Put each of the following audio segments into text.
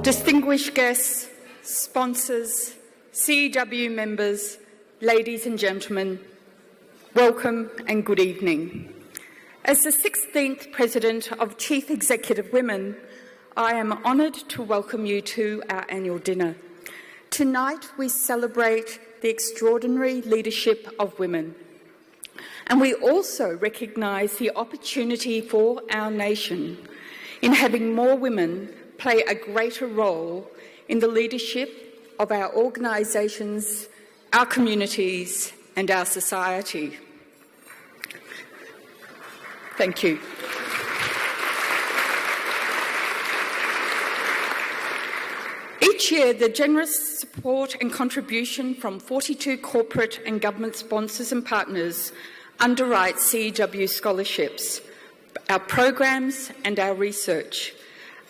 Distinguished guests, sponsors, CEW members, ladies and gentlemen, welcome and good evening. As the 16th President of Chief Executive Women, I am honoured to welcome you to our annual dinner. Tonight we celebrate the extraordinary leadership of women, and we also recognise the opportunity for our nation in having more women play a greater role in the leadership of our organisations, our communities and our society. Thank you. Each year, the generous support and contribution from 42 corporate and government sponsors and partners underwrite CEW scholarships, our programs and our research,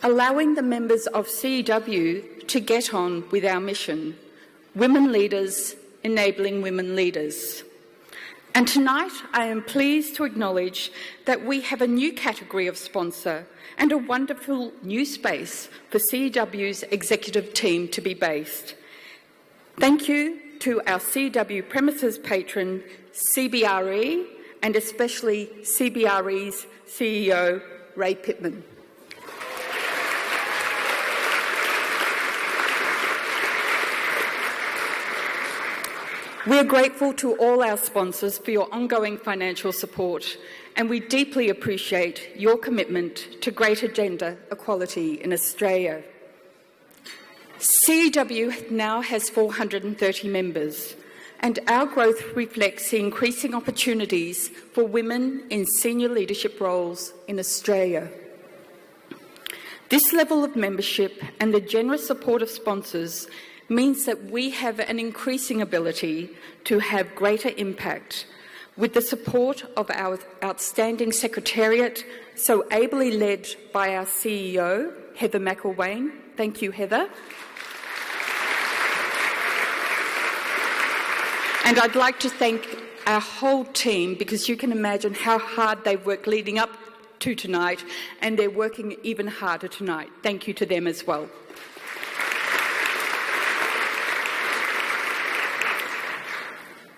allowing the members of CEW to get on with our mission, women leaders enabling women leaders. And tonight I am pleased to acknowledge that we have a new category of sponsor and a wonderful new space for CEW's executive team to be based. Thank you to our CEW premises patron, CBRE, and especially CBRE's CEO, Ray Pittman. We are grateful to all our sponsors for your ongoing financial support, and we deeply appreciate your commitment to greater gender equality in Australia. CEW now has 430 members, and our growth reflects the increasing opportunities for women in senior leadership roles in Australia. This level of membership and the generous support of sponsors means that we have an increasing ability to have greater impact with the support of our outstanding Secretariat, so ably led by our CEO, Heather McElwain. Thank you, Heather. And I'd like to thank our whole team, because you can imagine how hard they've worked leading up to tonight, and they're working even harder tonight. Thank you to them as well.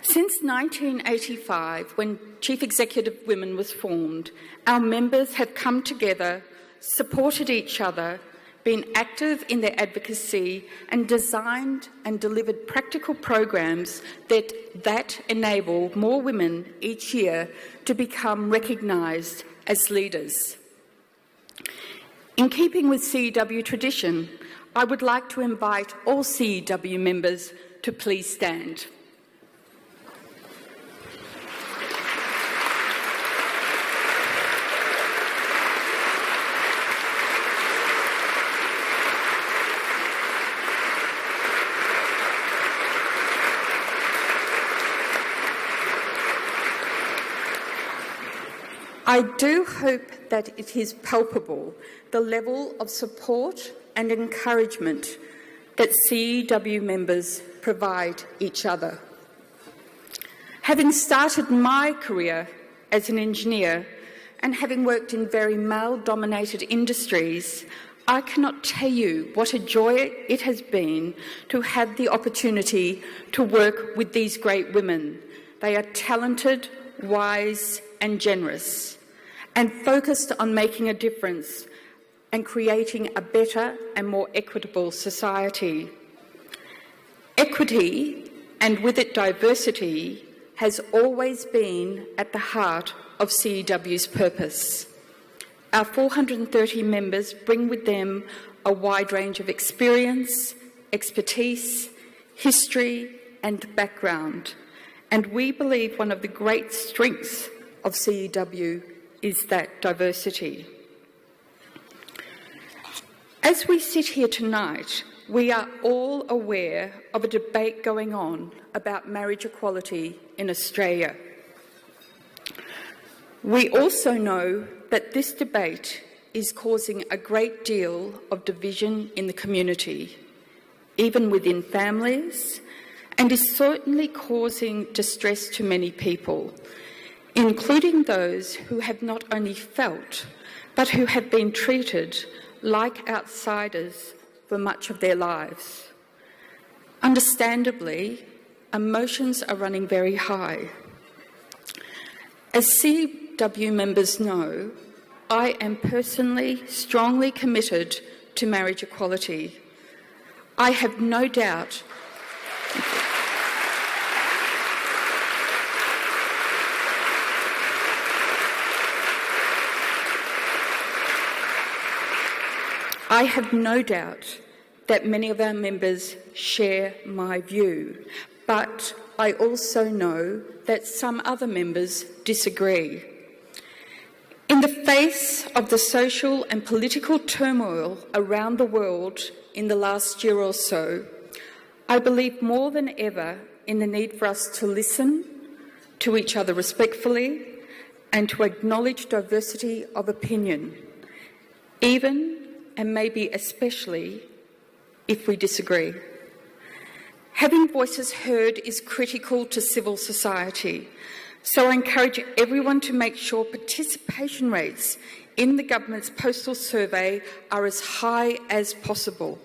Since 1985, when Chief Executive Women was formed, our members have come together, supported each other, been active in their advocacy and designed and delivered practical programs that enable more women each year to become recognised as leaders. In keeping with CEW tradition, I would like to invite all CEW members to please stand. I do hope that it is palpable, the level of support and encouragement that CEW members provide each other. Having started my career as an engineer and having worked in very male-dominated industries, I cannot tell you what a joy it has been to have the opportunity to work with these great women. They are talented, wise and generous, and focused on making a difference and creating a better and more equitable society. Equity, and with it diversity, has always been at the heart of CEW's purpose. Our 430 members bring with them a wide range of experience, expertise, history and background, and we believe one of the great strengths of CEW is that diversity. As we sit here tonight, we are all aware of a debate going on about marriage equality in Australia. We also know that this debate is causing a great deal of division in the community, even within families, and is certainly causing distress to many people, including those who have not only felt, but who have been treated like outsiders for much of their lives. Understandably, emotions are running very high. As CW members know, I am personally strongly committed to marriage equality. I have no doubt that many of our members share my view, but I also know that some other members disagree. In the face of the social and political turmoil around the world in the last year or so, I believe more than ever in the need for us to listen to each other respectfully and to acknowledge diversity of opinion, even and maybe especially if we disagree. Having voices heard is critical to civil society, so I encourage everyone to make sure participation rates in the government's postal survey are as high as possible.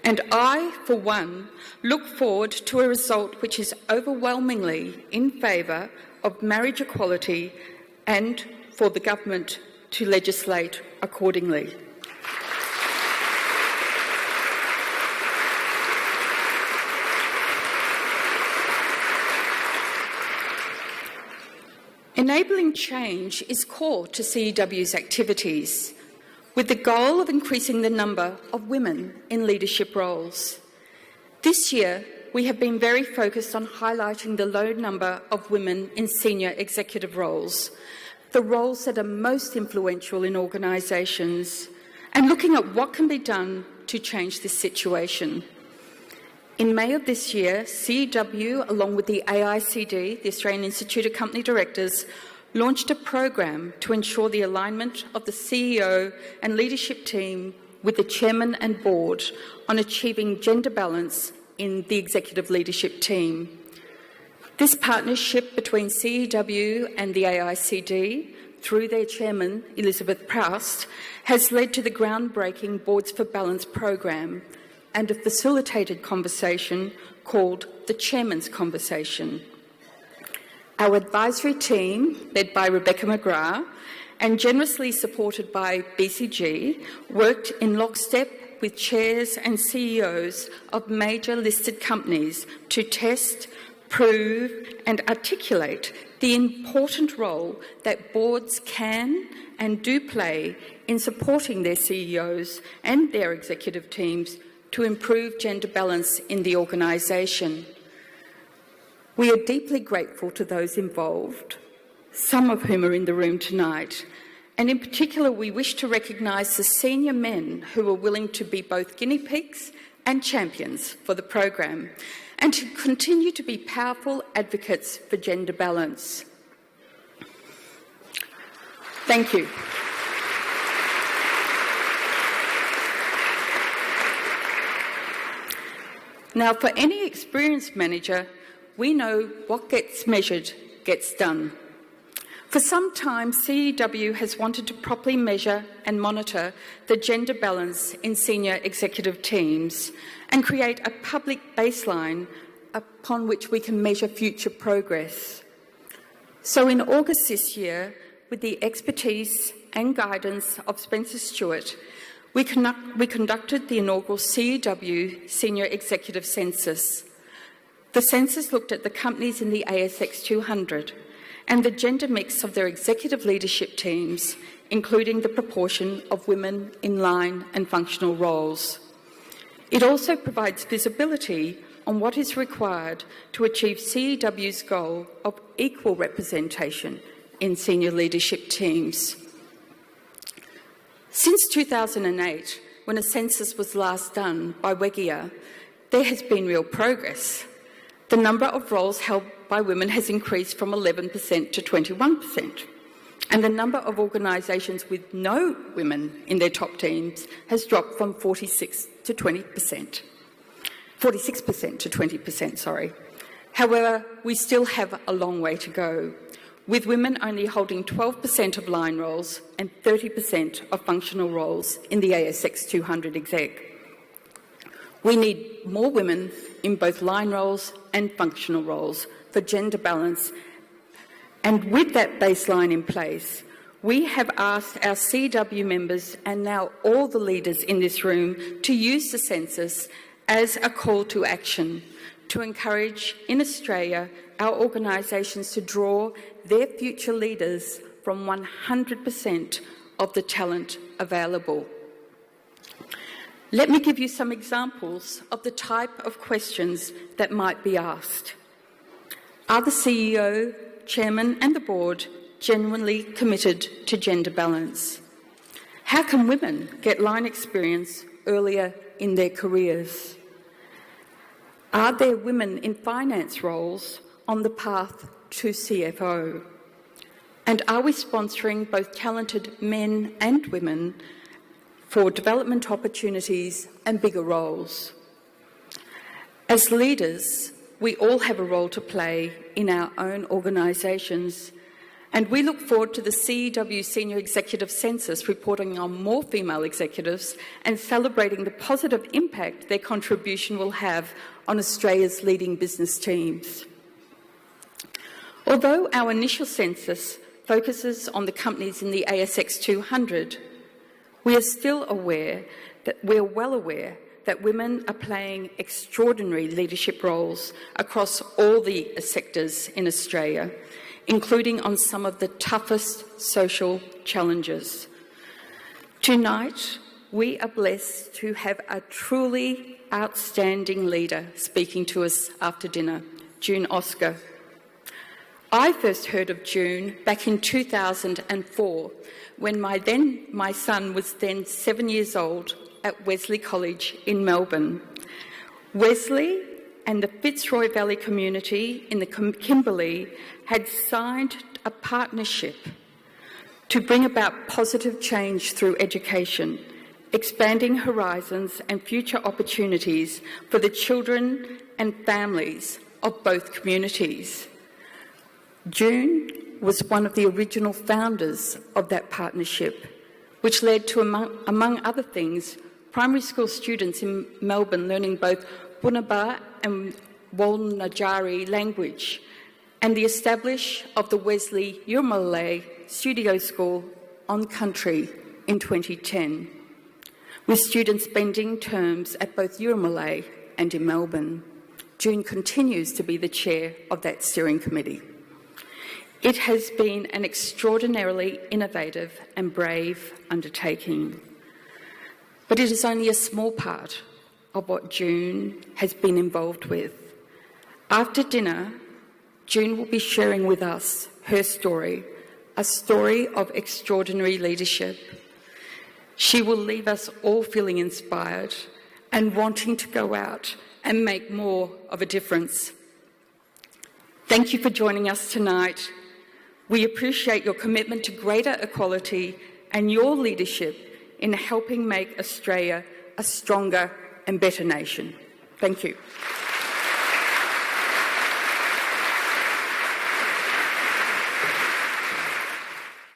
And I, for one, look forward to a result which is overwhelmingly in favour of marriage equality and for the government to legislate accordingly. Enabling change is core to CEW's activities, with the goal of increasing the number of women in leadership roles. This year, we have been very focused on highlighting the low number of women in senior executive roles, the roles that are most influential in organisations, and looking at what can be done to change this situation. In May of this year, CEW, along with the AICD, the Australian Institute of Company Directors, launched a program to ensure the alignment of the CEO and leadership team with the chairman and board on achieving gender balance in the executive leadership team. This partnership between CEW and the AICD, through their chairman, Elizabeth Proust, has led to the groundbreaking Boards for Balance program and a facilitated conversation called the Chairman's Conversation. Our advisory team, led by Rebecca McGrath and generously supported by BCG, worked in lockstep with chairs and CEOs of major listed companies to test, prove and articulate the important role that boards can and do play in supporting their CEOs and their executive teams to improve gender balance in the organisation. We are deeply grateful to those involved, some of whom are in the room tonight, and in particular we wish to recognise the senior men who are willing to be both guinea pigs and champions for the program, and to continue to be powerful advocates for gender balance. Thank you. Now, for any experienced manager, we know what gets measured gets done. For some time, CEW has wanted to properly measure and monitor the gender balance in senior executive teams and create a public baseline upon which we can measure future progress. So in August this year, with the expertise and guidance of Spencer Stewart, we conducted the inaugural CEW Senior Executive Census. The census looked at the companies in the ASX 200 and the gender mix of their executive leadership teams, including the proportion of women in line and functional roles. It also provides visibility on what is required to achieve CEW's goal of equal representation in senior leadership teams. Since 2008, when a census was last done by WEGIA, there has been real progress. The number of roles held by women has increased from 11% to 21%, and the number of organisations with no women in their top teams has dropped from 46% to 20%. However, we still have a long way to go, with women only holding 12% of line roles and 30% of functional roles in the ASX 200 exec. We need more women in both line roles and functional roles for gender balance. And with that baseline in place, we have asked our CW members and now all the leaders in this room to use the census as a call to action to encourage in Australia our organisations to draw their future leaders from 100% of the talent available. Let me give you some examples of the type of questions that might be asked. Are the CEO, Chairman and the Board genuinely committed to gender balance? How can women get line experience earlier in their careers? Are there women in finance roles on the path to CFO? And are we sponsoring both talented men and women for development opportunities and bigger roles? As leaders, we all have a role to play in our own organisations, and we look forward to the CEW Senior Executive Census reporting on more female executives and celebrating the positive impact their contribution will have on Australia's leading business teams. Although our initial census focuses on the companies in the ASX 200, we are still well aware that women are playing extraordinary leadership roles across all the sectors in Australia, including on some of the toughest social challenges. Tonight, we are blessed to have a truly outstanding leader speaking to us after dinner, June Oscar. I first heard of June back in 2004 when my son was then 7 years old at Wesley College in Melbourne. Wesley and the Fitzroy Valley community in the Kimberley had signed a partnership to bring about positive change through education, expanding horizons and future opportunities for the children and families of both communities. June was one of the original founders of that partnership, which led to, among other things, primary school students in Melbourne learning both Bunaba and Walnajari language, and the establishment of the Wesley Yurmalay Studio School on Country in 2010, with students spending terms at both Yurmalay and in Melbourne. June continues to be the chair of that steering committee. It has been an extraordinarily innovative and brave undertaking, but it is only a small part of what June has been involved with. After dinner, June will be sharing with us her story, a story of extraordinary leadership. She will leave us all feeling inspired and wanting to go out and make more of a difference. Thank you for joining us tonight. We appreciate your commitment to greater equality and your leadership in helping make Australia a stronger and better nation. Thank you.